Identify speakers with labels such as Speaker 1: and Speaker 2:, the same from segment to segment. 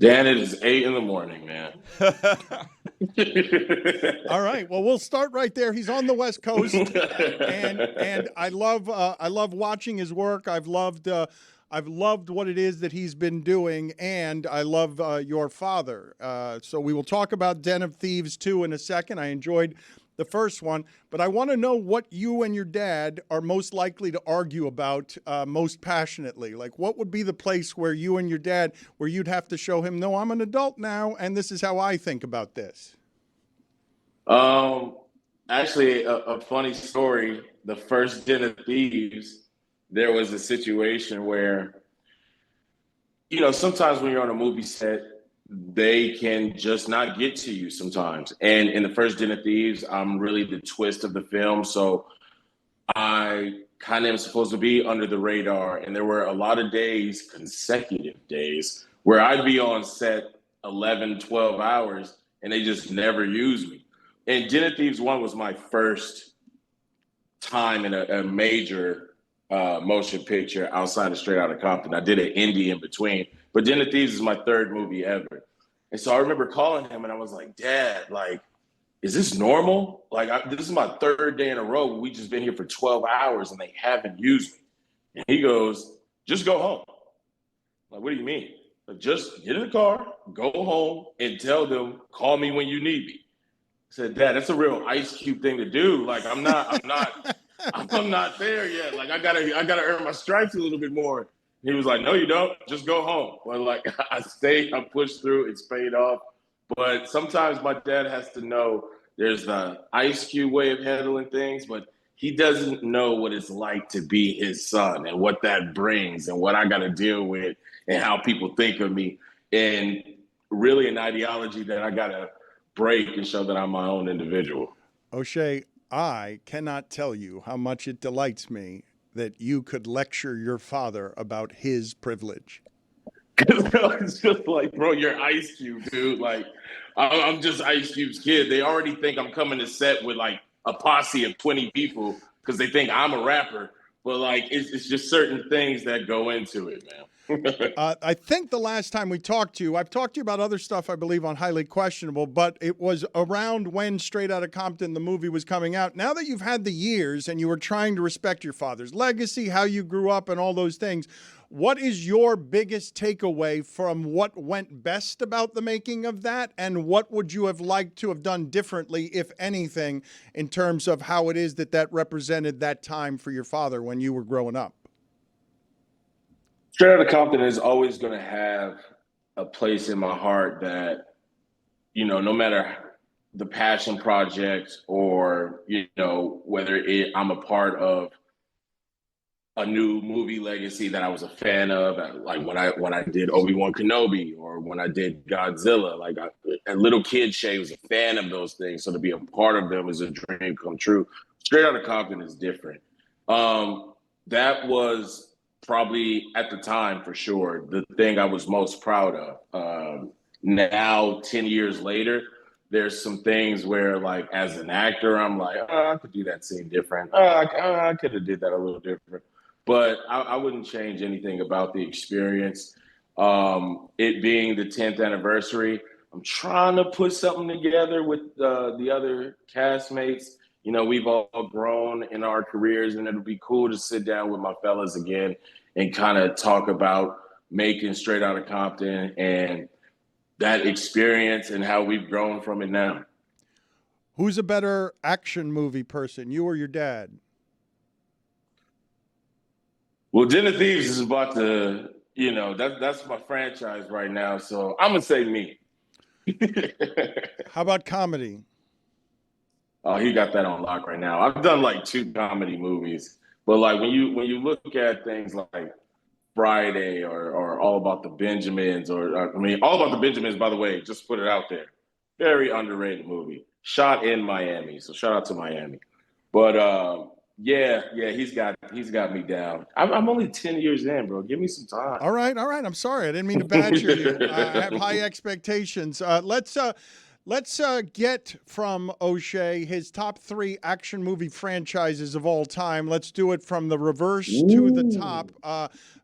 Speaker 1: Dan, it is 8 in the morning, man.
Speaker 2: All right. Well, we'll start right there. He's on the West Coast, and I love watching his work. I've loved what it is that he's been doing, and I love your father. So we will talk about Den of Thieves 2 in a second. I enjoyed the first one, but I want to know what you and your dad are most likely to argue about most passionately. Like, what would be the place where you and your dad, where you'd have to show him, no, I'm an adult now, and this is how I think about this?
Speaker 1: um, Actually, a funny story. The first Den of Thieves, there was a situation where, sometimes when you're on a movie set, they can just not get to you sometimes. And in the first Den of Thieves, I'm really the twist of the film. So I kind of am supposed to be under the radar. And there were a lot of days, consecutive days, where I'd be on set 11, 12 hours and they just never use me. And Den of Thieves 1 was my first time in a major motion picture outside of Straight Outta Compton. I did an indie in between, but Den of Thieves is my third movie ever. And so I remember calling him and I was like, Dad, like, is this normal? Like, this is my third day in a row. We just been here for 12 hours and they haven't used me. And he goes, just go home. Like, what do you mean? Like, just get in the car, go home, and tell them, call me when you need me. I said, Dad, that's a real Ice Cube thing to do. Like, I'm not there yet. Like, I gotta earn my stripes a little bit more. He was like, no, you don't. Just go home. But like, I stayed, I pushed through, it's paid off. But sometimes my dad has to know there's the Ice Cube way of handling things, but he doesn't know what it's like to be his son and what that brings and what I got to deal with and how people think of me. And really an ideology that I got to break and show that I'm my own individual.
Speaker 2: O'Shea, I cannot tell you how much it delights me that you could lecture your father about his privilege.
Speaker 1: It's just like, bro, you're Ice Cube, dude. Like, I'm just Ice Cube's kid. They already think I'm coming to set with like a posse of 20 people because they think I'm a rapper. But like, it's just certain things that go into it, man.
Speaker 2: I think the last time we talked to you, I've talked to you about other stuff, I believe, on Highly Questionable, but it was around when Straight Outta Compton, the movie, was coming out. Now that you've had the years and you were trying to respect your father's legacy, how you grew up, and all those things, what is your biggest takeaway from what went best about the making of that? And what would you have liked to have done differently, if anything, in terms of how it is that that represented that time for your father when you were growing up?
Speaker 1: Straight Outta Compton is always going to have a place in my heart that, no matter the passion project or, whether I'm a part of a new movie legacy that I was a fan of, like when I did Obi-Wan Kenobi or when I did Godzilla. Like, a little kid Shay was a fan of those things, so to be a part of them is a dream come true. Straight Outta Compton is different. That was probably at the time, for sure, the thing I was most proud of. Now, 10 years later, there's some things where, like, as an actor, I'm like, oh, I could do that scene different. I could have did that a little different. But I wouldn't change anything about the experience. It being the 10th anniversary, I'm trying to put something together with the other castmates. We've all grown in our careers, and it'll be cool to sit down with my fellas again and kind of talk about making Straight Outta Compton and that experience and how we've grown from it now.
Speaker 2: Who's a better action movie person, you or your dad?
Speaker 1: Well, Den of Thieves is about to, that's my franchise right now. So I'm gonna say me.
Speaker 2: How about comedy?
Speaker 1: Oh, he got that on lock right now. I've done like two comedy movies, but like when you look at things like Friday or All About the Benjamins, or All About the Benjamins, by the way, just put it out there. Very underrated movie. Shot in Miami, so shout out to Miami. But yeah, he's got me down. I'm only 10 years in, bro. Give me some time.
Speaker 2: All right, all right. I'm sorry, I didn't mean to badger you. I have high expectations. Let's get from O'Shea his top three action movie franchises of all time. Let's do it from the reverse to the top.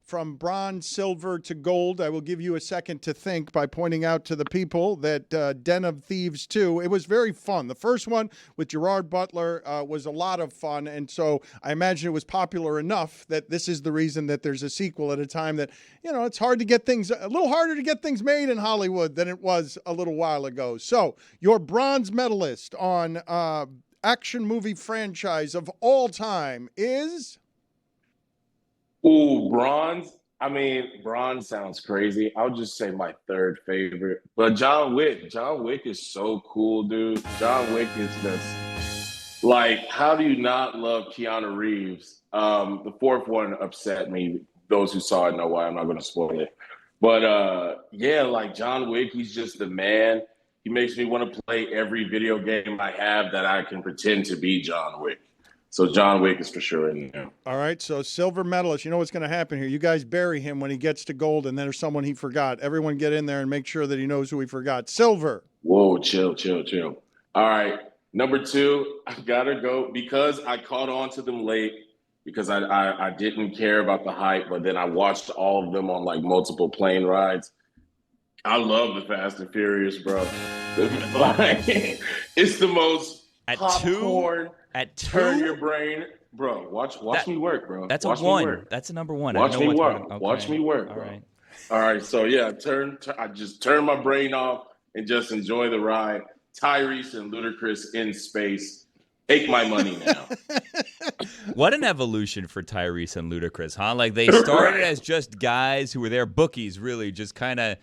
Speaker 2: from bronze, silver to gold. I will give you a second to think by pointing out to the people that Den of Thieves 2, it was very fun. The first one with Gerard Butler was a lot of fun, and so I imagine it was popular enough that this is the reason that there's a sequel at a time that, it's hard to get things, a little harder to get things made in Hollywood than it was a little while ago. So your bronze medalist on action movie franchise of all time is...
Speaker 1: Ooh, bronze. I mean, bronze sounds crazy. I'll just say my third favorite. But John Wick. John Wick is so cool, dude. John Wick is just like, how do you not love Keanu Reeves? The fourth one upset me. Those who saw it know why. I'm not going to spoil it. But yeah, like John Wick, he's just the man. He makes me want to play every video game I have that I can pretend to be John Wick. So John Wick is for sure in there.
Speaker 2: All right, so silver medalist. You know what's going to happen here. You guys bury him when he gets to gold, and then there's someone he forgot. Everyone get in there and make sure that he knows who he forgot. Silver.
Speaker 1: Whoa, chill. All right, number 2, I got to go because I caught on to them late because I didn't care about the hype, but then I watched all of them on like multiple plane rides. I love the Fast and Furious, bro. It's the most popcorn.
Speaker 3: At 2?
Speaker 1: Turn your brain. Bro, watch me work, bro.
Speaker 3: That's
Speaker 1: watch
Speaker 3: a 1.
Speaker 1: Me work.
Speaker 3: That's a number 1.
Speaker 1: Watch me work.
Speaker 3: Okay.
Speaker 1: Watch me work, bro. All right, so yeah, I just turn my brain off and just enjoy the ride. Tyrese and Ludacris in space. Take my money now.
Speaker 3: What an evolution for Tyrese and Ludacris, huh? Like they started as just guys who were their bookies, really, just kind of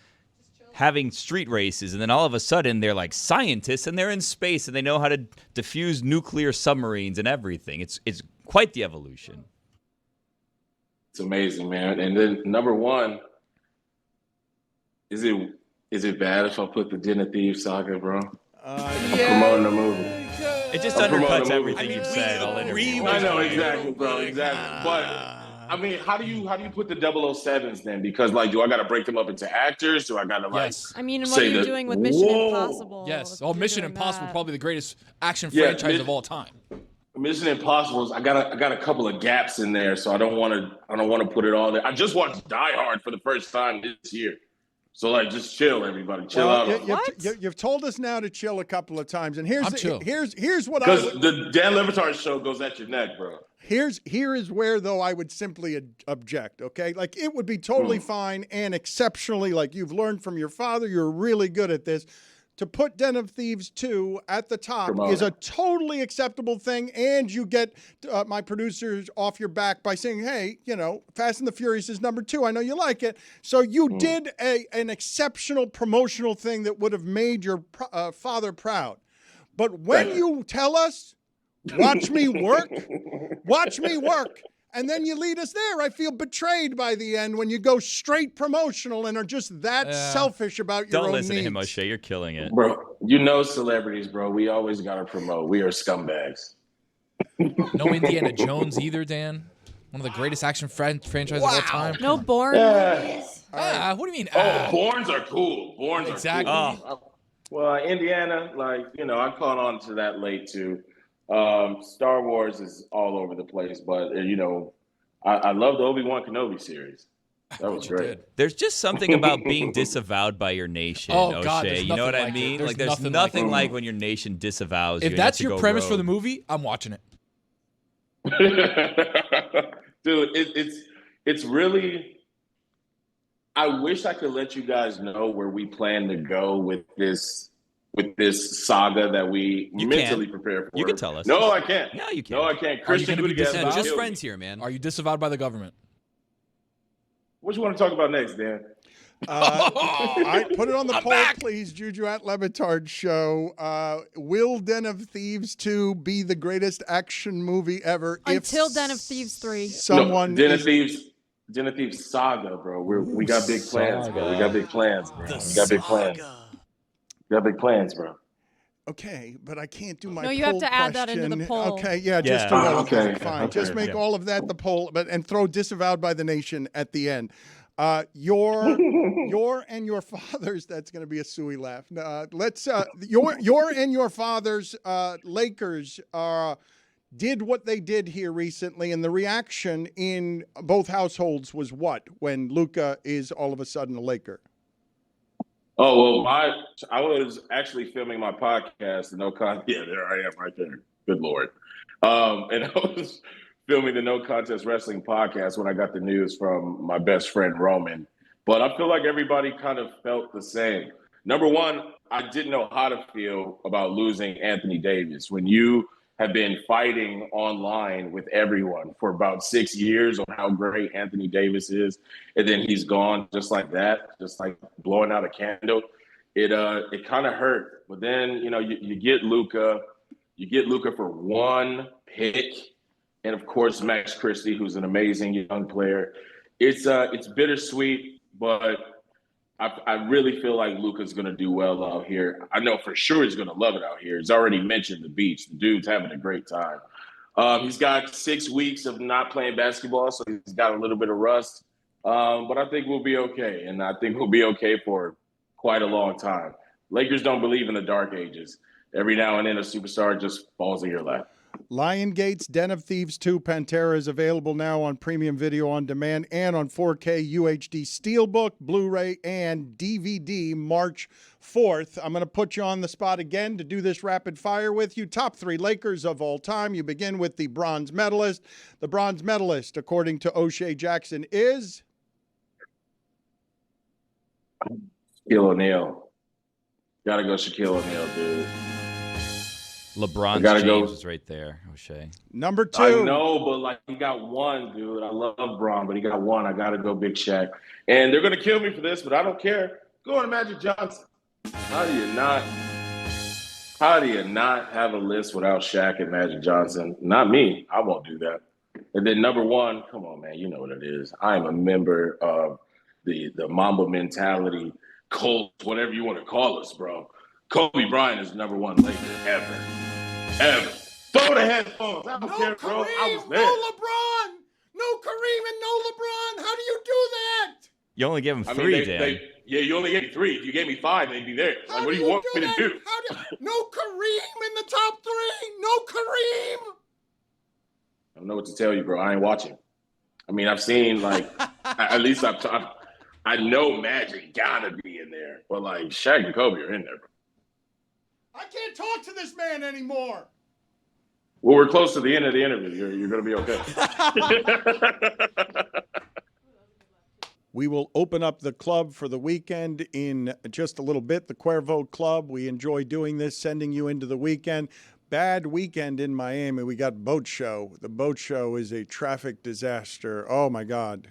Speaker 3: having street races, and then all of a sudden they're like scientists and they're in space and they know how to defuse nuclear submarines and everything. It's quite the evolution.
Speaker 1: It's amazing, man. And then number 1, is it bad if I put the Den of Thieves saga, bro? I'm promoting the movie.
Speaker 3: It just undercuts everything you've said all interview.
Speaker 1: I know, exactly, bro, exactly. But I mean, how do you put the 007s then? Because like, do I got to break them up into actors? Do I got to like?
Speaker 4: Yes. I mean, what are you doing with Mission Impossible?
Speaker 5: Yes. Oh, Mission Impossible, probably the greatest action franchise of all time.
Speaker 1: Mission Impossible. I got a couple of gaps in there, so I don't want to put it all there. I just watched Die Hard for the first time this year. So like, just chill, everybody. Chill out.
Speaker 2: You've told us now to chill a couple of times, and here's what
Speaker 1: because the Dan Le Batard show goes at your neck, bro.
Speaker 2: Here is where though I would simply object. Okay, like it would be totally fine and exceptionally, like you've learned from your father, you're really good at this. To put Den of Thieves 2 at the top is a totally acceptable thing, and you get my producers off your back by saying, hey, Fast and the Furious is number 2. I know you like it. So you did an exceptional promotional thing that would have made your father proud. But when you tell us, watch me work, and then you lead us there. I feel betrayed by the end when you go straight promotional and are just that selfish about your own needs.
Speaker 3: Don't listen to him, O'Shea. You're killing it.
Speaker 1: Bro, celebrities, bro. We always got to promote. We are scumbags.
Speaker 5: No Indiana Jones either, Dan. One of the greatest action franchises of all time.
Speaker 4: No Bourne movies.
Speaker 5: What do you mean?
Speaker 1: Bournes are cool.
Speaker 5: Exactly.
Speaker 1: Are cool. Well, Indiana, I caught on to that late too. Star Wars is all over the place, but I love the Obi-Wan Kenobi series. That was great.
Speaker 3: There's just something about being disavowed by your nation, O'Shea.
Speaker 5: God,
Speaker 3: you know what I mean? There's nothing like when your nation disavows you.
Speaker 5: If that's your premise for the movie, I'm watching it.
Speaker 1: Dude, it's really. I wish I could let you guys know where we plan to go with this saga that we mentally prepare for.
Speaker 3: You can tell us.
Speaker 1: No, I can't.
Speaker 3: No, you can't.
Speaker 1: No, I can't. Christian,
Speaker 6: just friends here, man.
Speaker 5: Are you disavowed by the government?
Speaker 1: What you want to talk about next, Dan?
Speaker 2: I put it on the poll, please. Juju at Le Batard show. Will Den of Thieves 2 be the greatest action movie ever?
Speaker 4: Until Den of Thieves 3.
Speaker 1: Den of Thieves saga, bro. We got big plans, bro. We got big plans, bro. We got big plans, bro.
Speaker 2: Okay, but I can't do my.
Speaker 4: No, you have to add that into the poll.
Speaker 2: Okay, just fine. Just make all of that the poll, and throw disavowed by the nation at the end. Your and your father's. That's going to be a suey laugh. Let's your and your father's Lakers did what they did here recently, and the reaction in both households was what when Luka is all of a sudden a Laker?
Speaker 1: Oh, well, I was actually filming my podcast, the No Contest. Yeah, there I am right there. Good Lord. And I was filming the No Contest Wrestling podcast when I got the news from my best friend, Roman. But I feel like everybody kind of felt the same. Number one, I didn't know how to feel about losing Anthony Davis. When you have been fighting online with everyone for about 6 years on how great Anthony Davis is, and then he's gone just like that, just like blowing out a candle. It kind of hurt. But then, you get Luka. You get Luka for one pick, and of course Max Christie, who's an amazing young player. It's bittersweet, but I really feel like Luka's going to do well out here. I know for sure he's going to love it out here. He's already mentioned the beach. The dude's having a great time. He's got 6 weeks of not playing basketball, so he's got a little bit of rust. But I think we'll be okay, and I think we'll be okay for quite a long time. Lakers don't believe in the dark ages. Every now and then a superstar just falls in your lap.
Speaker 2: Lion Gates, Den of Thieves 2, Pantera is available now on premium video on demand and on 4K UHD Steelbook, Blu-ray, and DVD March 4th. I'm going to put you on the spot again to do this rapid fire with you. Top 3 Lakers of all time. You begin with the bronze medalist. The bronze medalist, according to O'Shea Jackson, is?
Speaker 1: Shaquille O'Neal. Gotta go Shaquille O'Neal, dude.
Speaker 3: LeBron James is right there, O'Shea.
Speaker 2: Number 2.
Speaker 1: I know, but he got one, dude. I love Bron, but he got one. I got to go Big Shaq. And they're going to kill me for this, but I don't care. Go on Magic Johnson. How do you not have a list without Shaq and Magic Johnson? Not me. I won't do that. And then number 1, come on, man. You know what it is. I am a member of the Mamba mentality cult, whatever you want to call us, bro. Kobe Bryant is number 1 Laker ever. Throw the headphones. I don't care, bro. I was there.
Speaker 2: No LeBron. No Kareem and no LeBron. How do you do that?
Speaker 3: You only give him 3, Dan.
Speaker 1: You only gave me 3. If you gave me 5, they'd be there. What do you want me to do?
Speaker 2: No Kareem in the top 3. No Kareem.
Speaker 1: I don't know what to tell you, bro. I ain't watching. I mean, I've seen at least I know Magic gotta be in there, but Shaq and Kobe are in there, bro.
Speaker 2: I can't talk to this man anymore.
Speaker 1: Well, we're close to the end of the interview. You're going to be okay.
Speaker 2: We will open up the club for the weekend in just a little bit, the Cuervo Club. We enjoy doing this, sending you into the weekend. Bad weekend in Miami. We got boat show. The boat show is a traffic disaster. Oh, my God.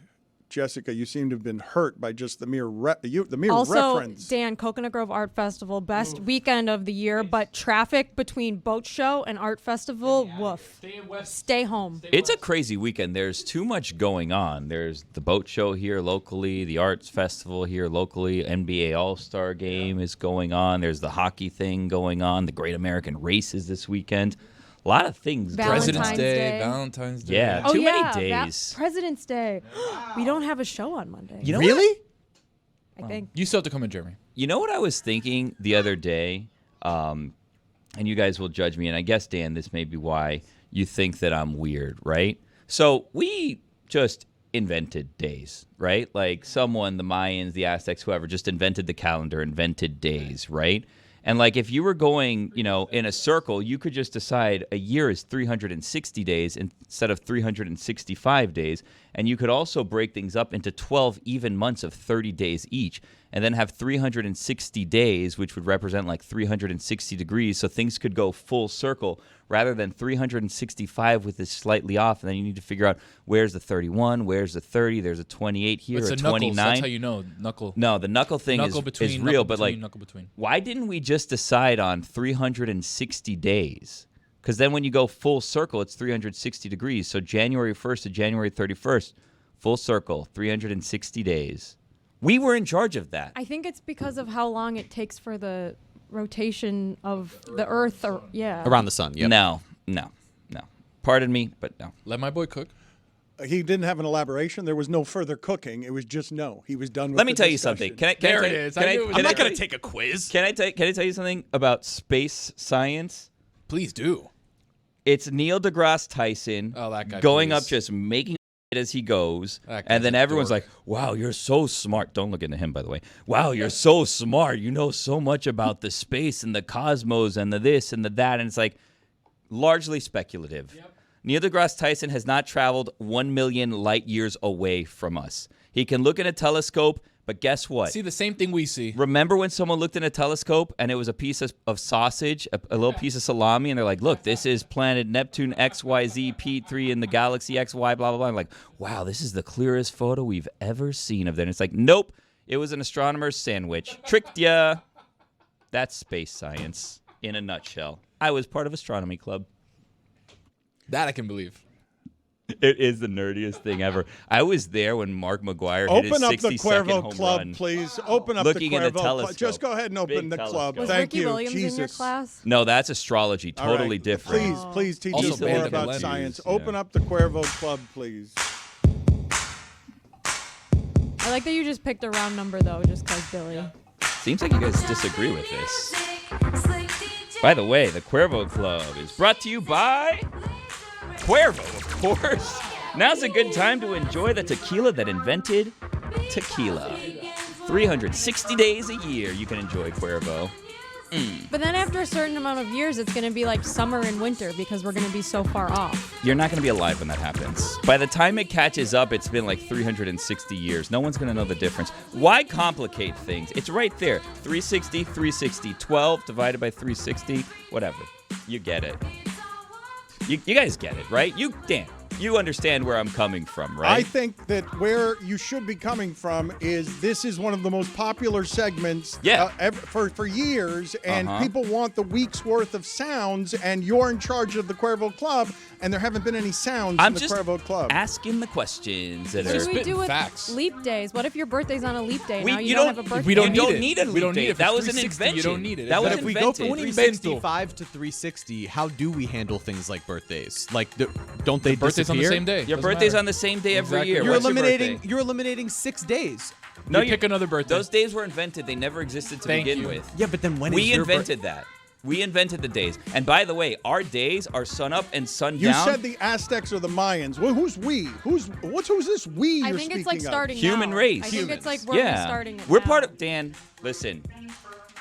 Speaker 2: Jessica, you seem to have been hurt by just the mere
Speaker 4: also,
Speaker 2: reference.
Speaker 4: Dan, Coconut Grove Art Festival, best weekend of the year, but traffic between boat show and art festival, woof. Stay home.
Speaker 3: It's a crazy weekend. There's too much going on. There's the boat show here locally, the arts festival here locally, NBA All-Star Game is going on. There's the hockey thing going on, the Great American Race is this weekend. A lot of things.
Speaker 5: President's Day, Valentine's Day.
Speaker 3: Yeah, too many days.
Speaker 4: President's Day. We don't have a show on Monday.
Speaker 3: You know
Speaker 2: really?
Speaker 4: I think.
Speaker 5: You still have to come in, Jeremy.
Speaker 3: You know what I was thinking the other day? And you guys will judge me, and I guess, Dan, this may be why you think that I'm weird, right? So we just invented days, right? Like someone, the Mayans, the Aztecs, whoever, just invented the calendar, invented days, right? And if you were going, in a circle, you could just decide a year is 360 days instead of 365 days. And you could also break things up into 12 even months of 30 days each. And then have 360 days, which would represent 360 degrees. So things could go full circle rather than 365 with this slightly off. And then you need to figure out where's the 31, where's the 30, there's a 28 here,
Speaker 5: it's
Speaker 3: a
Speaker 5: 29.
Speaker 3: That's
Speaker 5: how you know. Knuckle.
Speaker 3: No, the knuckle thing is real. But
Speaker 5: knuckle between.
Speaker 3: Why didn't we just decide on 360 days? Because then when you go full circle, it's 360 degrees. So January 1st to January 31st, full circle, 360 days. We were in charge of that.
Speaker 4: I think it's because of how long it takes for the rotation of the Earth.
Speaker 6: Around the sun, yeah.
Speaker 3: No. Pardon me, but no.
Speaker 5: Let my boy cook.
Speaker 2: He didn't have an elaboration. There was no further cooking. It was just no. He was done with
Speaker 3: Let me
Speaker 2: the
Speaker 3: tell you
Speaker 2: discussion.
Speaker 3: something. Can I
Speaker 5: There
Speaker 3: tell
Speaker 5: it
Speaker 3: you-
Speaker 5: is.
Speaker 3: Can I,
Speaker 5: I'm
Speaker 3: can
Speaker 5: not
Speaker 3: I-
Speaker 5: going to take a quiz.
Speaker 3: Can I tell you something about space science?
Speaker 5: Please do.
Speaker 3: It's Neil deGrasse Tyson
Speaker 5: that guy,
Speaker 3: going
Speaker 5: please.
Speaker 3: up, just making it as he goes.
Speaker 5: That
Speaker 3: And then
Speaker 5: guy's a
Speaker 3: everyone's
Speaker 5: dork.
Speaker 3: like, wow, you're so smart. Don't look into him, by the way. Wow, you're so smart. You know so much about the space and the cosmos and the this and the that. And it's like largely speculative. Yep. Neil deGrasse Tyson has not traveled 1 million light years away from us. He can look in a telescope, but guess what?
Speaker 5: See the same thing we see.
Speaker 3: Remember when someone looked in a telescope and it was a piece of sausage, a little piece of salami, and they're like, look, this is planet Neptune XYZ P3 in the galaxy XY, blah, blah, blah. I'm like, wow, this is the clearest photo we've ever seen of that. And it's like, nope, it was an astronomer's sandwich. Tricked ya. That's space science in a nutshell. I was part of astronomy club.
Speaker 5: That I can believe.
Speaker 3: It is the nerdiest thing ever. I was there when Mark McGuire hit his
Speaker 2: Open up the
Speaker 3: 60-second
Speaker 2: Cuervo
Speaker 3: home
Speaker 2: Club,
Speaker 3: run.
Speaker 2: please. Open up
Speaker 3: Looking
Speaker 2: the
Speaker 3: in a
Speaker 2: Cuervo Club.
Speaker 3: telescope.
Speaker 2: Just go ahead and open
Speaker 3: Big
Speaker 2: the club.
Speaker 3: telescope.
Speaker 4: Was
Speaker 2: Thank
Speaker 4: Ricky
Speaker 2: you,
Speaker 4: Williams
Speaker 2: Jesus.
Speaker 4: in your class?
Speaker 3: No, that's astrology.
Speaker 2: All right.
Speaker 3: Totally different.
Speaker 2: Please teach
Speaker 5: Also
Speaker 2: us more
Speaker 5: banned
Speaker 2: about
Speaker 5: Lenny.
Speaker 2: science.
Speaker 3: Yeah.
Speaker 2: Open up the Cuervo Club, please.
Speaker 4: I like that you just picked a round number, though, just because Billy.
Speaker 3: Seems like you guys disagree with this. By the way, the Cuervo Club is brought to you by Cuervo, of course. Now's a good time to enjoy the tequila that invented tequila. 360 days a year you can enjoy Cuervo.
Speaker 4: But then after a certain amount of years, it's going to be like summer and winter because we're going to be so far off.
Speaker 3: You're not going to be alive when that happens. By the time it catches up, it's been like 360 years. No one's going to know the difference. Why complicate things? It's right there. 360, 360. 12 divided by 360, whatever. You get it. You guys get it, right? Dan, you understand where I'm coming from, right?
Speaker 2: I think that where you should be coming from is this is one of the most popular segments for years, and people want the week's worth of sounds, and you're in charge of the Cuervo Club, and there haven't been any sounds in the Cuervo Club.
Speaker 3: Asking the questions that
Speaker 4: What
Speaker 3: are
Speaker 4: do we do with
Speaker 5: facts.
Speaker 4: leap days? What if your birthday's on a leap day? Now
Speaker 3: you
Speaker 4: you don't have a birthday.
Speaker 5: We don't
Speaker 3: You
Speaker 5: need
Speaker 3: don't need
Speaker 5: it.
Speaker 3: a
Speaker 5: We don't
Speaker 3: leap
Speaker 5: need
Speaker 3: day.
Speaker 5: it.
Speaker 3: That
Speaker 5: For
Speaker 3: was an
Speaker 5: 360,
Speaker 3: invention.
Speaker 5: You don't need it.
Speaker 3: That was
Speaker 6: But if we
Speaker 3: invented.
Speaker 6: go from 365 to 360, how do we handle things like birthdays? Like, don't they
Speaker 5: Birthday's on the
Speaker 6: disappear?
Speaker 5: same day.
Speaker 3: Your
Speaker 5: Doesn't
Speaker 3: birthday's
Speaker 5: matter.
Speaker 3: on the same day every
Speaker 5: Exactly.
Speaker 3: year.
Speaker 6: You're
Speaker 3: What's your
Speaker 6: eliminating.
Speaker 3: birthday?
Speaker 6: You're eliminating 6 days.
Speaker 3: No,
Speaker 5: You pick another birthday.
Speaker 3: Those days were invented. They never existed to
Speaker 5: Thank
Speaker 3: begin
Speaker 5: you.
Speaker 3: with.
Speaker 6: Yeah, but then when
Speaker 3: We
Speaker 6: is your
Speaker 3: invented that. We invented the days. And by the way, our days are sun up and sun
Speaker 2: You
Speaker 3: down.
Speaker 2: said the Aztecs or the Mayans. Well, who's we? Who's this we
Speaker 4: I
Speaker 2: you're
Speaker 4: think it's
Speaker 2: speaking
Speaker 4: like
Speaker 2: of?
Speaker 4: starting
Speaker 3: Human
Speaker 4: now.
Speaker 3: race.
Speaker 4: I think it's like we're
Speaker 3: yeah.
Speaker 4: starting it
Speaker 3: We're
Speaker 4: now.
Speaker 3: part of Dan, listen.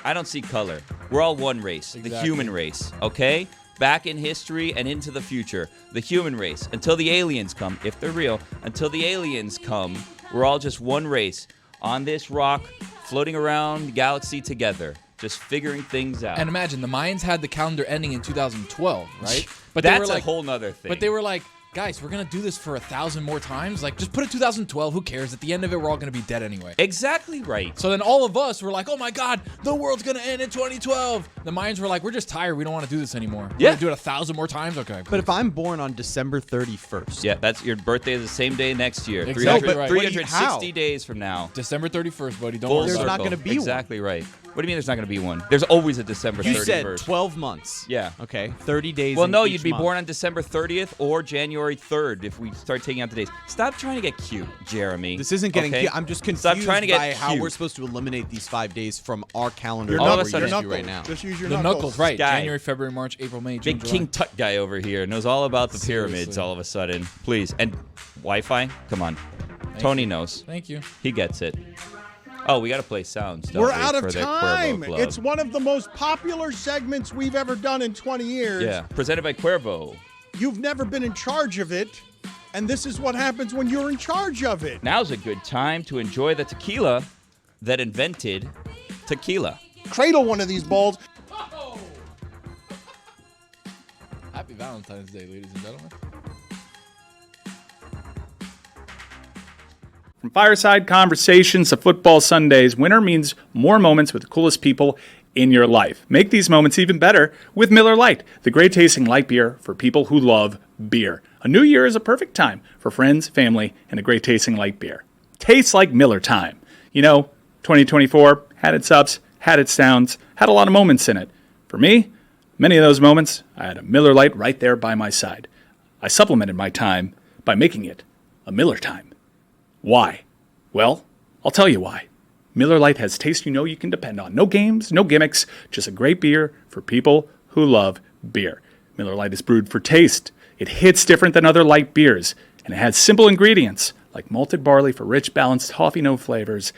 Speaker 3: I don't see color. We're all one race, the
Speaker 5: Exactly.
Speaker 3: human race, okay? Back in history and into the future, the human race. Until the aliens come, if they're real, until the aliens come, we're all just one race on this rock, floating around the galaxy together, just figuring things out.
Speaker 5: And imagine, the Mayans had the calendar ending in 2012, right? But
Speaker 3: that's
Speaker 5: they were like,
Speaker 3: a whole nother thing.
Speaker 5: But they were like, guys, we're going to do this for 1,000 more times. Like, just put it 2012. Who cares? At the end of it, we're all going to be dead anyway.
Speaker 3: Exactly right.
Speaker 5: So then all of us were like, oh my God, the world's going to end in 2012. The Mayans were like, we're just tired. We don't want to do this anymore. We're
Speaker 3: Yeah.
Speaker 5: going to do it 1,000 more times? Okay.
Speaker 6: But if I'm born on December 31st,
Speaker 3: Yeah, that's your birthday is the same day next year.
Speaker 5: Exactly
Speaker 3: 300
Speaker 5: right.
Speaker 3: 360 days from now.
Speaker 5: December 31st, buddy. Don't
Speaker 3: Full
Speaker 5: worry
Speaker 6: There's
Speaker 5: about
Speaker 6: not
Speaker 5: it.
Speaker 3: circle.
Speaker 6: gonna be one.
Speaker 3: Exactly right. What do you mean there's not going to be one? There's always a December 31st.
Speaker 6: you said 12 months.
Speaker 3: Yeah.
Speaker 6: Okay, 30 days.
Speaker 3: Well,
Speaker 6: in
Speaker 3: no,
Speaker 6: each
Speaker 3: you'd be
Speaker 6: month.
Speaker 3: born on December 30th or January 3rd if we start taking out the days. Stop trying to get cute, Jeremy.
Speaker 6: This isn't getting.
Speaker 3: okay?
Speaker 6: Cute. I'm just confused
Speaker 3: Stop trying to get
Speaker 6: by how
Speaker 3: cute.
Speaker 6: we're supposed to eliminate these 5 days from our calendar.
Speaker 2: Your
Speaker 3: All of a
Speaker 6: that we're
Speaker 3: sudden-
Speaker 6: used
Speaker 2: your
Speaker 6: to right
Speaker 2: knuckles.
Speaker 6: now.
Speaker 2: Just use your
Speaker 5: The knuckles, right.
Speaker 3: Guy.
Speaker 5: January, February, March, April, May, June,
Speaker 3: Big
Speaker 5: July.
Speaker 3: King Tut guy over here knows all about the pyramids
Speaker 5: Seriously.
Speaker 3: all of a sudden. Please. And Wi-Fi? Come on. Tony knows.
Speaker 5: Thank you.
Speaker 3: He gets it. Oh, we got to play sounds, don't
Speaker 2: We're
Speaker 3: we,
Speaker 2: out
Speaker 3: for
Speaker 2: of
Speaker 3: the Cuervo
Speaker 2: time.
Speaker 3: Club.
Speaker 2: It's one of the most popular segments we've ever done in 20 years.
Speaker 3: Yeah, presented by Cuervo.
Speaker 2: You've never been in charge of it, and this is what happens when you're in charge of it.
Speaker 3: Now's a good time to enjoy the tequila that invented tequila.
Speaker 2: Cradle one of these balls.
Speaker 5: Happy Valentine's Day, ladies and gentlemen.
Speaker 7: From fireside conversations to football Sundays, winter means more moments with the coolest people in your life. Make these moments even better with Miller Lite, the great tasting light beer for people who love beer. A new year is a perfect time for friends, family, and a great tasting light beer. Tastes like Miller time. You know, 2024 had its ups, had its downs, had a lot of moments in it. For me, many of those moments, I had a Miller Lite right there by my side. I supplemented my time by making it a Miller time. Why? Well, I'll tell you why. Miller Lite has taste you know you can depend on. No games, no gimmicks, just a great beer for people who love beer. Miller Lite is brewed for taste. It hits different than other light beers, and it has simple ingredients like malted barley for rich, balanced toffee note flavors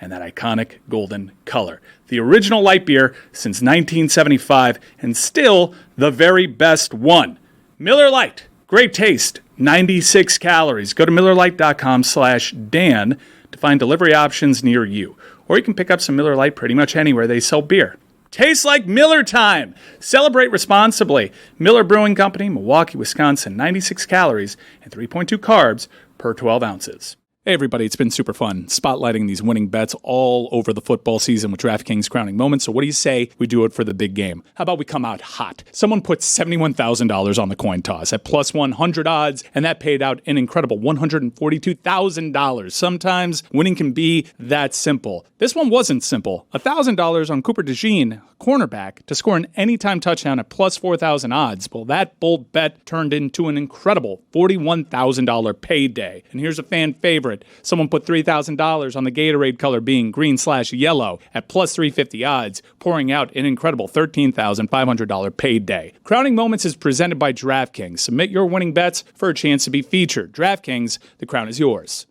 Speaker 7: and that iconic golden color. The original light beer since 1975, and still the very best one. Miller Lite, great taste, 96 calories. Go to MillerLite.com/Dan to find delivery options near you. Or you can pick up some Miller Lite pretty much anywhere they sell beer. Tastes like Miller time. Celebrate responsibly. Miller Brewing Company, Milwaukee, Wisconsin, 96 calories and 3.2 carbs per 12 ounces. Hey everybody, it's been super fun spotlighting these winning bets all over the football season with DraftKings Crowning Moments. So what do you say we do it for the big game? How about we come out hot? Someone put $71,000 on the coin toss at plus 100 odds, and that paid out an incredible $142,000. Sometimes winning can be that simple. This one wasn't simple. $1,000 on Cooper DeJean, cornerback, to score an anytime touchdown at plus 4,000 odds. Well, that bold bet turned into an incredible $41,000 payday. And here's a fan favorite. Someone put $3,000 on the Gatorade color being green/yellow at plus 350 odds, pouring out an incredible $13,500 payday. Crowning Moments is presented by DraftKings. Submit your winning bets for a chance to be featured. DraftKings, the crown is yours.